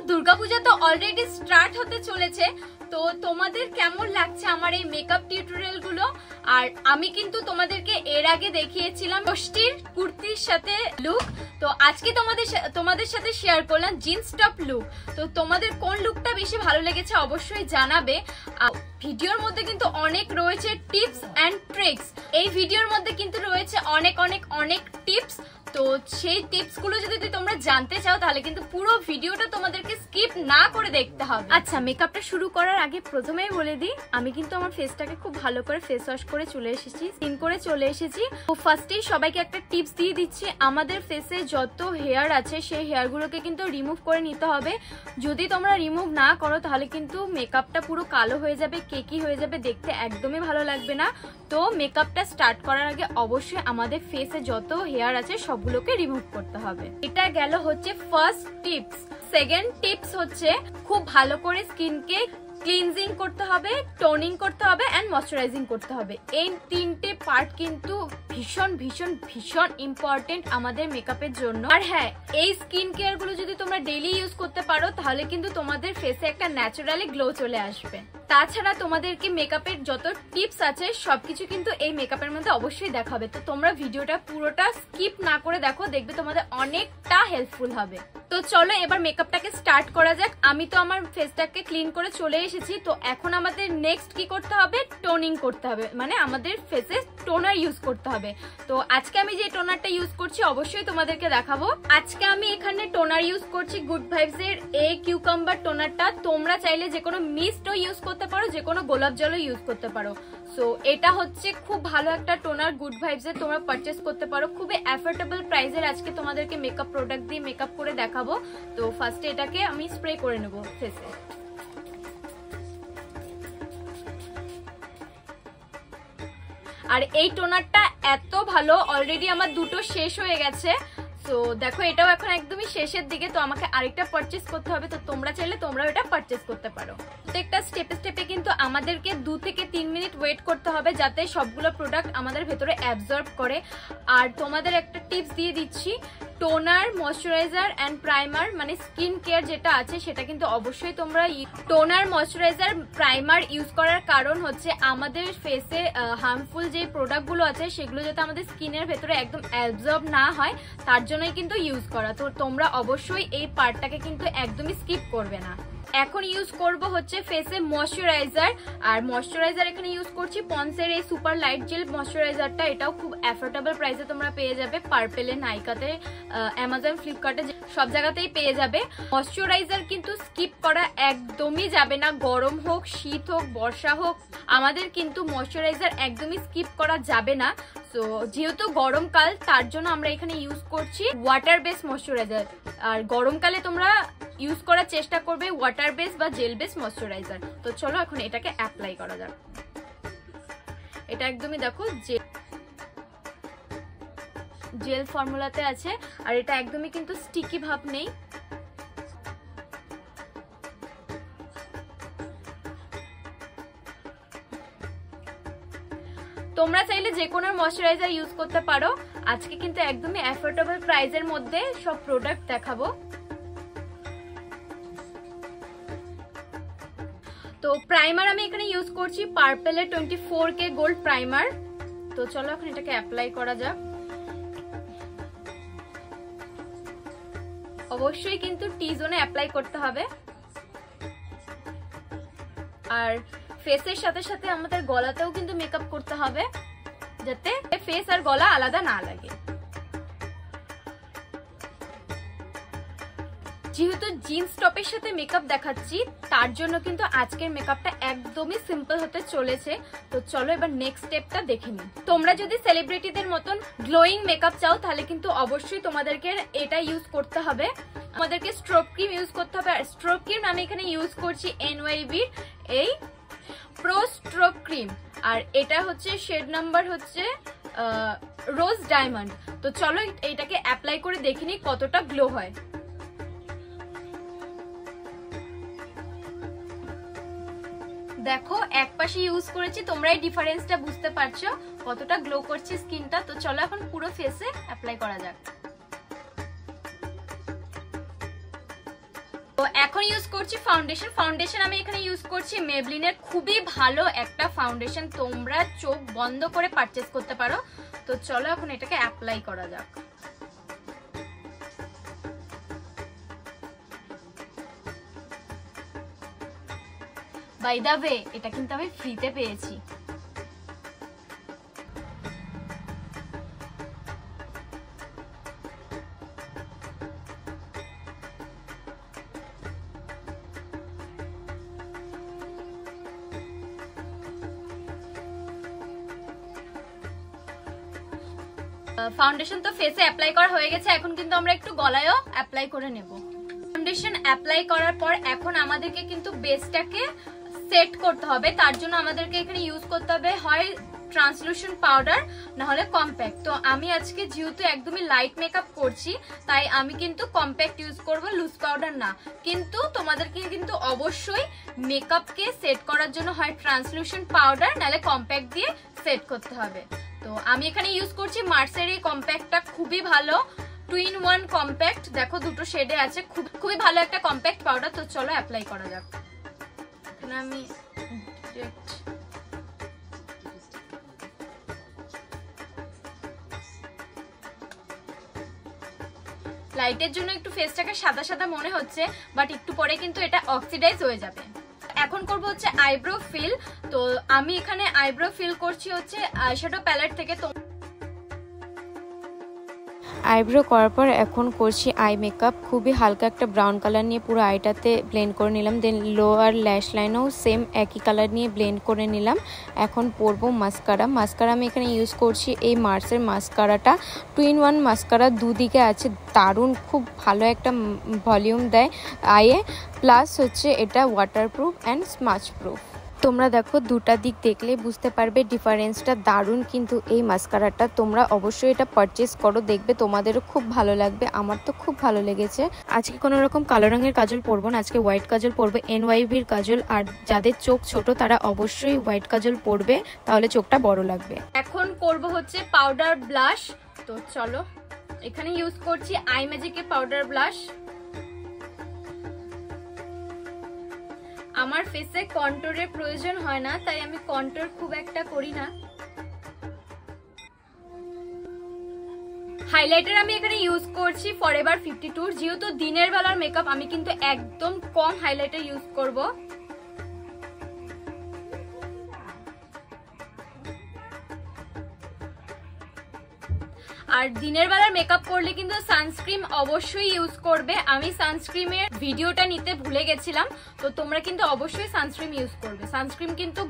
দুর্গাপূজা তো already start হতে চলেছে, তো তোমাদের কেমন লাগছে আমার এই মেকআপ টিউটোরিয়াল গুলো? আর আমি কিন্তু তোমাদেরকে এর আগে দেখিয়েছিলাম ষষ্ঠীর কুর্তির সাথে লুক, তো আজকে তোমাদের সাথে শেয়ার করলাম জিন্স টপ লুক। তো তোমাদের কোন লুকটা বেশি ভালো লেগেছে অবশ্যই জানাবে। ভিডিওর মধ্যে কিন্তু অনেক রয়েছে টিপস এন্ড ট্রিক্স, এই ভিডিওর মধ্যে কিন্তু রয়েছে অনেক অনেক অনেক টিপস। তো সেই টিপস গুলো যদি তোমরা জানতে চাও তাহলে কিন্তু পুরো ভিডিওটা তোমাদেরকে স্কিপ না করে দেখতে হবে। আচ্ছা, মেকআপটা শুরু করার আগে প্রথমেই বলে দিই, আমি কিন্তু আমার ফেসটাকে খুব ভালো করে ফেস ওয়াশ করে চলে এসেছি, স্কিন করে চলে এসেছি। তো ফার্স্টেই সবাইকে একটা টিপস দিয়ে দিচ্ছি, আমাদের ফেসে যত হেয়ার আছে সেই হেয়ার গুলোকে কিন্তু রিমুভ করে নিতে হবে। যদি তোমরা রিমুভ না করো তাহলে কিন্তু মেকআপটা পুরো কালো হয়ে যাবে, কেকি হয়ে যাবে, দেখতে একদমই ভালো লাগবে না। তো মেকআপটা স্টার্ট করার আগে অবশ্যই আমাদের ফেসে যত হেয়ার আছে সবগুলোকে রিমুভ করতে হবে। এটা গেল হচ্ছে ফার্স্ট টিপস। সেকেন্ড টিপস হচ্ছে খুব ভালো করে স্কিনকে ক্লিনজিং করতে হবে, টোনিং করতে হবে এন্ড ময়শ্চারাইজিং করতে হবে। এই তিনটে পার্ট কিন্তু ভীষণ ভীষণ ভীষণ ইম্পর্টেন্ট আমাদের মেকআপের জন্য। আর হ্যাঁ, এই স্কিন কেয়ার গুলো যদি তোমরা ডেইলি ইউজ করতে পারো তাহলে কিন্তু তোমাদের ফেসে একটা ন্যাচারালি গ্লো চলে আসবে। তাছাড়া তোমাদেরকে মেকআপের যত টিপস আছে সবকিছু কিন্তু এই মেকআপের মধ্যে অবশ্যই দেখাবে। তো তোমরা ভিডিওটা পুরোটা স্কিপ না করে দেখো, দেখবে তোমাদের অনেকটা হেল্পফুল হবে। তো চলো এবার মেকআপটাকে স্টার্ট করা যাক। আমি তো আমার ফেসটাকে ক্লিন করে চলে এসেছি, তো এখন আমাদের নেক্সট কি করতে হবে, টোনিং করতে হবে, মানে আমাদের ফেসে টোনার ইউজ করতে হবে। তো আজকে আমি যে টোনারটা ইউজ করছি অবশ্যই তোমাদেরকে দেখাবো। আজকে আমি এখানে টোনার ইউজ করছি গুড ভাইবস এর এই কিউকাম্বার টোনারটা। তোমরা চাইলে যে কোনো মিস্টও ইউজ করতে পারো, যে কোনো গোলাপ জলও ইউজ করতে পারো। সো এটা হচ্ছে খুব ভালো একটা টোনার গুড ভাইবস এর, তোমরা পারচেস করতে পারো খুবই অ্যাফোর্ডেবল প্রাইসের। আজকে তোমাদেরকে মেকআপ প্রোডাক্ট দিয়ে মেকআপ করে দেখাবো। তো ফার্স্টে এটাকে আমি স্প্রে করে নেবো ফেসে। আর এই টোনারটা এত ভালো, অলরেডি আমার দুটো শেষ হয়ে গেছে। তো দেখো এটাও এখন একদমই শেষের দিকে, তো আমাকে আরেকটা পারচেস করতে হবে। তো তোমরা চাইলে তোমরাও এটা পারচেস করতে পারো। প্রত্যেকটা স্টেপে স্টেপে কিন্তু আমাদেরকে 2 থেকে 3 মিনিট ওয়েট করতে হবে যাতে সবগুলো প্রোডাক্ট আমাদের ভেতরে অ্যাবজর্ব করে। আর তোমাদের একটা টিপস দিয়ে দিচ্ছি, টোনার, ময়শ্চারাইজার এন্ড প্রাইমার মানে স্কিন কেয়ার যেটা আছে সেটা কিন্তু অবশ্যই তোমরা টোনার, ময়শ্চারাইজার, প্রাইমার ইউজ করার কারণ হচ্ছে আমাদের ফেসে হার্মফুল যে প্রোডাক্টগুলো আছে সেগুলো যাতে আমাদের স্কিনের ভেতরে একদম অ্যাবজর্ব না হয় তার জন্যই কিন্তু ইউজ করা। তো তোমরা অবশ্যই এই পার্টটাকে কিন্তু একদমই স্কিপ করবে না। এখন ইউজ করব হচ্ছে ফেসে ময়শ্চারাইজার। আর ময়শ্চারাইজার এখানে ইউজ করছি পন্সের এই সুপার লাইট জেল ময়শ্চারাইজারটা। এটাও খুব অ্যাফোর্ডেবল প্রাইসে তোমরা পেয়ে যাবে, পার্পেলে, নাইকাতে, অ্যামাজন, ফ্লিপকার্টে, সব জায়গাতেই পেয়ে যাবে। ময়শ্চারাইজার কিন্তু স্কিপ করা একদমই যাবে না, গরম হোক, শীত হোক, বর্ষা হোক, আমাদের কিন্তু ময়শ্চারাইজার একদমই স্কিপ করা যাবে না। তো যেহেতু গরমকাল তার জন্য আমরা এখানে ইউজ করছি ওয়াটার বেস ময়শ্চারাইজার। আর গরমকালে তোমরা ইউজ করার চেষ্টা করবে ওয়াটার বেস বা জেল বেস ময়শ্চারাইজার। তো চলো এখন এটাকে অ্যাপ্লাই করা যাক। এটা একদমই দেখো জেল ফর্মুলাতে আছে, আর এটা একদমই কিন্তু স্টিকি ভাব নেই। তোমরা চাইলে যে কোনো ময়শ্চারাইজার ইউজ করতে পারো। আজকে কিন্তু একদমই অ্যাফোর্ডেবল প্রাইসের মধ্যে সব প্রোডাক্ট দেখাবো। তো প্রাইমার আমি এখানে ইউজ করছি পার্পেলের 24K গোল্ড প্রাইমার। তো চলো এখন এটাকে অ্যাপ্লাই করা যাক। অবশ্যই কিন্তু টি জোনে অ্যাপ্লাই করতে হবে। আর ফেসের সাথে সাথে আমাদের গলাতেও কিন্তু মেকআপ করতে হবে যাতে ফেস আর গলা আলাদা না লাগে। যেহেতু জিন্স টপের সাথে মেকআপ দেখাচ্ছি তার জন্য কিন্তু আজকের মেকআপটা একদমই সিম্পল হতে চলেছে। তো চলো এবার নেক্সট স্টেপটা দেখে নিই। তোমরা যদি সেলিব্রিটিদের মতন গ্লোয়িং মেকআপ চাও তাহলে কিন্তু অবশ্যই তোমাদেরকে এটা ইউজ করতে হবে। আমাদেরকে স্ট্রোব ক্রিম ইউজ করতে হবে। আর স্ট্রোব ক্রিম আমি এখানে ইউজ করছি NYB এই প্রো স্ট্রোব ক্রিম, আর এটা হচ্ছে শেড নাম্বার হচ্ছে রোজ ডায়মন্ড। তো চলো এইটাকে অ্যাপ্লাই করে দেখে নিই কতটা গ্লো হয়। দেখো এক পাশে ইউজ করেছি, তোমরা এই ডিফারেন্সটা বুঝতে পারছো কতটা গ্লো করছে স্কিনটা। তো চলো এখন পুরো ফেসে অ্যাপ্লাই করা যাক। তো এখন ইউজ করছি ফাউন্ডেশন আমি এখানে ইউজ করছি মেবলিনের খুবই ভালো একটা ফাউন্ডেশন, তোমরা চোখ বন্ধ করে পারচেজ করতে পারো। তো চলো এখন এটাকে অ্যাপ্লাই করা যাক। বাই দ্য ওয়ে এটা কিন্তু আমি ফ্রিতে পেয়েছি। ফাউন্ডেশন তো ফেসে অ্যাপ্লাই করা হয়ে গেছে, এখন কিন্তু আমরা একটু গলায়ও অ্যাপ্লাই করে নেব। ফাউন্ডেশন অ্যাপ্লাই করার পর এখন আমাদেরকে কিন্তু বেসটাকে সেট করতে হবে, তার জন্য আমাদেরকে এখানে ইউজ করতে হবে হয় ট্রান্সলুশন পাউডার না হলে কম্প্যাক্ট। তো আমি আজকে যেহেতু একদমই লাইট মেকআপ করছি তাই আমি কিন্তু কম্প্যাক্ট ইউজ করব, লুজ পাউডার না। কিন্তু তোমাদেরকে কিন্তু অবশ্যই মেকআপকে সেট করার জন্য হয় ট্রান্সলুশন পাউডার নাহলে কম্প্যাক্ট দিয়ে সেট করতে হবে। তো আমি এখানে ইউজ করছি মার্সের এই কম্প্যাক্টটা, খুবই ভালো 2-in-1 কম্প্যাক্ট, দেখো দুটো শেডে আছে, খুবই ভালো একটা কম্প্যাক্ট পাউডার। তো চলো অ্যাপ্লাই করা যাক। এখানে আমি লাইটের জন্য একটু ফেসটাকে সাদা সাদা মনে হচ্ছে, বাট একটু পরে কিন্তু এটা অক্সিডাইজ হয়ে যাবে। এখন করব হচ্ছে আইব্রো ফিল। তো আমি এখানে আইব্রো ফিল করছি হচ্ছে আইশ্যাডো প্যালেট থেকে। তো আইব্রো করার পর এখন করছি আই মেকআপ, খুবই হালকা একটা ব্রাউন কালার নিয়ে পুরো আইটাতে ব্লেন্ড করে নিলাম। দেন লোয়ার ল্যাশ লাইনেও সেম একই কালার নিয়ে ব্লেন্ড করে নিলাম। এখন পরবো মাস্কারা। মাস্কারা আমি এখানে ইউজ করছি এই মার্সের মাস্কারাটা, 2-in-1 মাস্কারা, দুদিকে আছে, দারুণ, খুব ভালো একটা ভলিউম দেয় আইয়ে, প্লাস হচ্ছে এটা ওয়াটারপ্রুফ অ্যান্ড স্মাচ প্রুফ। তোমরা দেখো দুটা দিক দেখলে বুঝতে পারবে ডিফারেন্সটা, দারুণ কিন্তু এই মাস্কারাটা। তোমরা অবশ্যই এটা পারচেস করো, দেখবে তোমাদেরও খুব ভালো লাগবে, আমার তো খুব ভালো লেগেছে। আজকে কোনো রকম কালো রঙের কাজল পরবো না, আজকে হোয়াইট কাজল পরবো, NYBর কাজল। আর যাদের চোখ ছোট তারা অবশ্যই হোয়াইট কাজল পরবে, তাহলে চোখটা বড় লাগবে। এখন করব হচ্ছে পাউডার ব্লাশ। তো চলো এখানে ইউজ করছি আই ম্যাজিকের পাউডার ব্লাশ। আমার ফেসে কন্ট্যুরের প্রয়োজন হয় না তাই আমি কন্ট্যুর খুব একটা করি না। হাইলাইটার আমি এখানে ইউজ করছি ফরএভার 52। যেহেতু দিনের বেলার মেকআপ আমি কিন্তু একদম কম হাইলাইটার ইউজ করব। আর দিনের বেলার মেকআপ করলে কিন্তু সানস্ক্রিন অবশ্যই ইউজ করবে। আমি সানস্ক্রিনের ভিডিওটা নিতে ভুলে গেছিলাম, তো তোমরা কিন্তু অবশ্যই সানস্ক্রিন ইউজ করবে। সানস্ক্রিন কিন্তু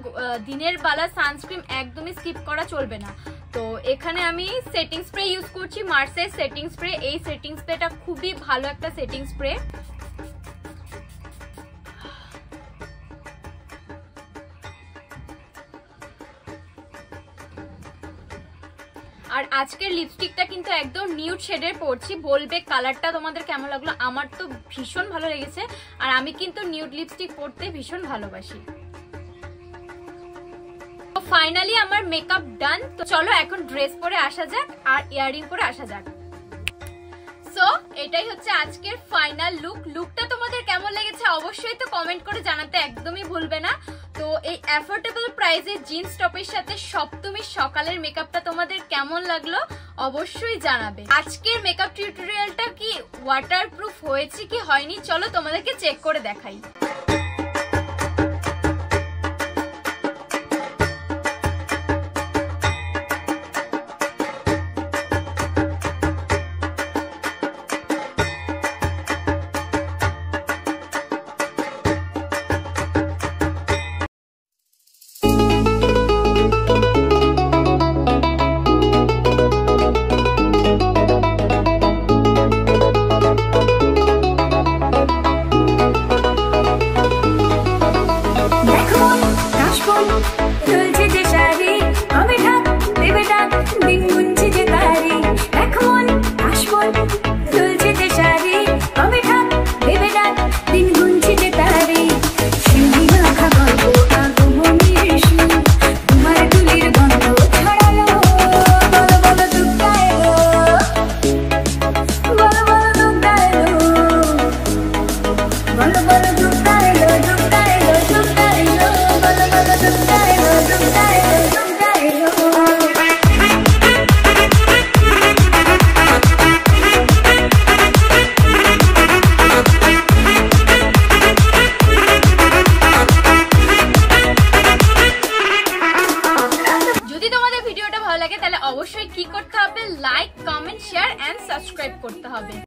দিনের বেলা সানস্ক্রিন একদমই স্কিপ করা চলবে না। তো এখানে আমি সেটিং স্প্রে ইউজ করছি, মার্সের সেটিং স্প্রে। এই সেটিং স্প্রেটা খুবই ভালো একটা সেটিং স্প্রে। আর আজকের লিপস্টিকটা কিন্তু একদম নিউড শেডের পরছি, বলবে কালারটা তোমাদের কেমন লাগলো। আমার তো ভীষণ ভালো লেগেছে, আর আমি কিন্তু নিউড লিপস্টিক পরতে ভীষণ ভালোবাসি। তো ফাইনালি আমার মেকআপ ডান। তো চলো এখন ড্রেস পরে আসা যাক আর ইয়াররিং পরে আসা যাক। সো এটাই হচ্ছে আজকের ফাইনাল লুক। লুকটা তোমাদের কেমন লেগেছে অবশ্যই তো কমেন্ট করে জানাতে একদমই ভুলবে না। তো এই অ্যাফোর্ডেবল প্রাইসে জিন্স টপের সাথে সপ্তমীর সকালের মেকআপটা তোমাদের কেমন লাগলো অবশ্যই জানাবে। আজকের মেকআপ টিউটোরিয়ালটা কি ওয়াটারপ্রুফ হয়েছে কি হয়নি চলো তোমাদেরকে চেক করে দেখাই। অবশ্যই কি করতে হবে, like, comment, share and subscribe করতে হবে।